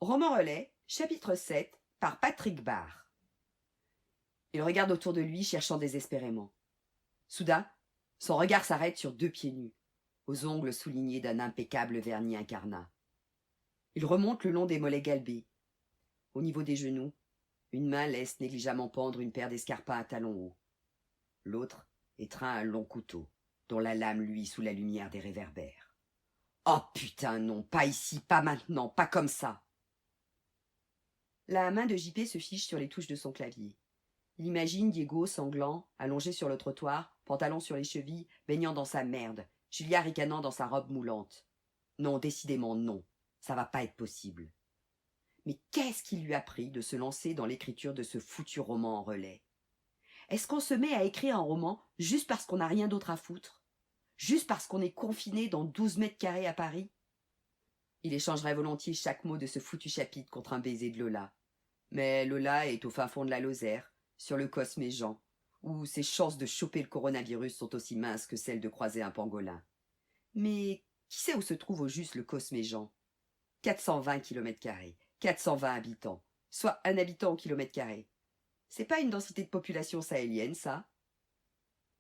Roman Relais, chapitre 7, par Patrick Barr. Il regarde autour de lui, cherchant désespérément. Soudain, son regard s'arrête sur deux pieds nus, aux ongles soulignés d'un impeccable vernis incarnat. Il remonte le long des mollets galbés. Au niveau des genoux, une main laisse négligemment pendre une paire d'escarpins à talons hauts. L'autre étreint un long couteau, dont la lame luit sous la lumière des réverbères. Oh putain non, pas ici, pas maintenant, pas comme ça. La main de JP se fiche sur les touches de son clavier. Il imagine Diego sanglant, allongé sur le trottoir, pantalon sur les chevilles, baignant dans sa merde, Julia ricanant dans sa robe moulante. Non, décidément non, ça va pas être possible. Mais qu'est-ce qui lui a pris de se lancer dans l'écriture de ce foutu roman en relais? Est-ce qu'on se met à écrire un roman juste parce qu'on n'a rien d'autre à foutre? Juste parce qu'on est confiné dans 12 mètres carrés à Paris? Il échangerait volontiers chaque mot de ce foutu chapitre contre un baiser de Lola. Mais Lola est au fin fond de la Lozère, sur le Cosme Jean, où ses chances de choper le coronavirus sont aussi minces que celles de croiser un pangolin. Mais qui sait où se trouve au juste le Cosme Jean? 420 km², 420 habitants, soit un habitant au kilomètre carré. C'est pas une densité de population sahélienne, ça?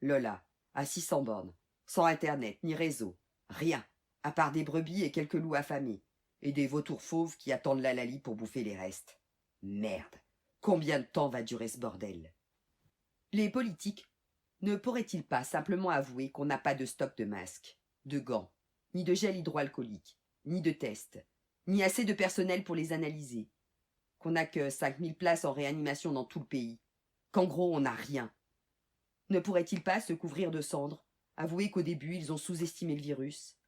Lola, à 600 bornes, sans internet ni réseau, rien, à part des brebis et quelques loups affamés, et des vautours fauves qui attendent l'halali pour bouffer les restes. Merde, combien de temps va durer ce bordel? Les politiques ne pourraient-ils pas simplement avouer qu'on n'a pas de stock de masques, de gants, ni de gel hydroalcoolique, ni de tests, ni assez de personnel pour les analyser, qu'on n'a que 5000 places en réanimation dans tout le pays, qu'en gros on n'a rien? Ne pourraient-ils pas se couvrir de cendres, avouer qu'au début ils ont sous-estimé le virus,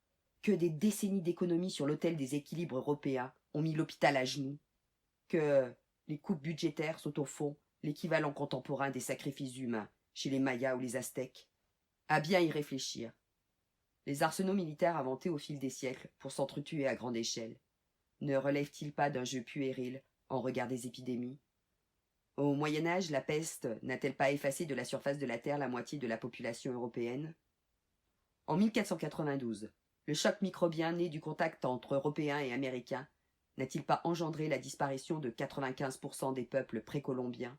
que des décennies d'économies sur l'autel des équilibres européens ont mis l'hôpital à genoux, que les coupes budgétaires sont au fond l'équivalent contemporain des sacrifices humains chez les Mayas ou les Aztèques? À bien y réfléchir. Les arsenaux militaires inventés au fil des siècles pour s'entretuer à grande échelle ne relèvent-ils pas d'un jeu puéril en regard des épidémies? Au Moyen-Âge, la peste n'a-t-elle pas effacé de la surface de la Terre la moitié de la population européenne? En 1492, le choc microbien né du contact entre Européens et Américains n'a-t-il pas engendré la disparition de 95% des peuples précolombiens,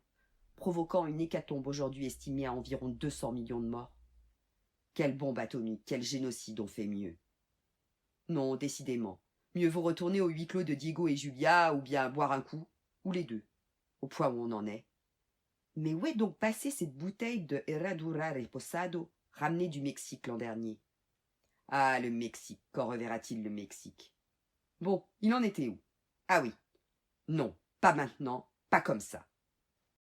provoquant une hécatombe aujourd'hui estimée à environ 200 millions de morts? Quelle bombe atomique, quel génocide ont fait mieux? Non, décidément, mieux vaut retourner au huis clos de Diego et Julia, ou bien boire un coup, ou les deux, au point où on en est. Mais où est donc passée cette bouteille de Herradura Reposado, ramenée du Mexique l'an dernier? Ah, le Mexique, quand reverra-t-il le Mexique? Bon, il en était où? Ah oui. Non, pas maintenant, pas comme ça.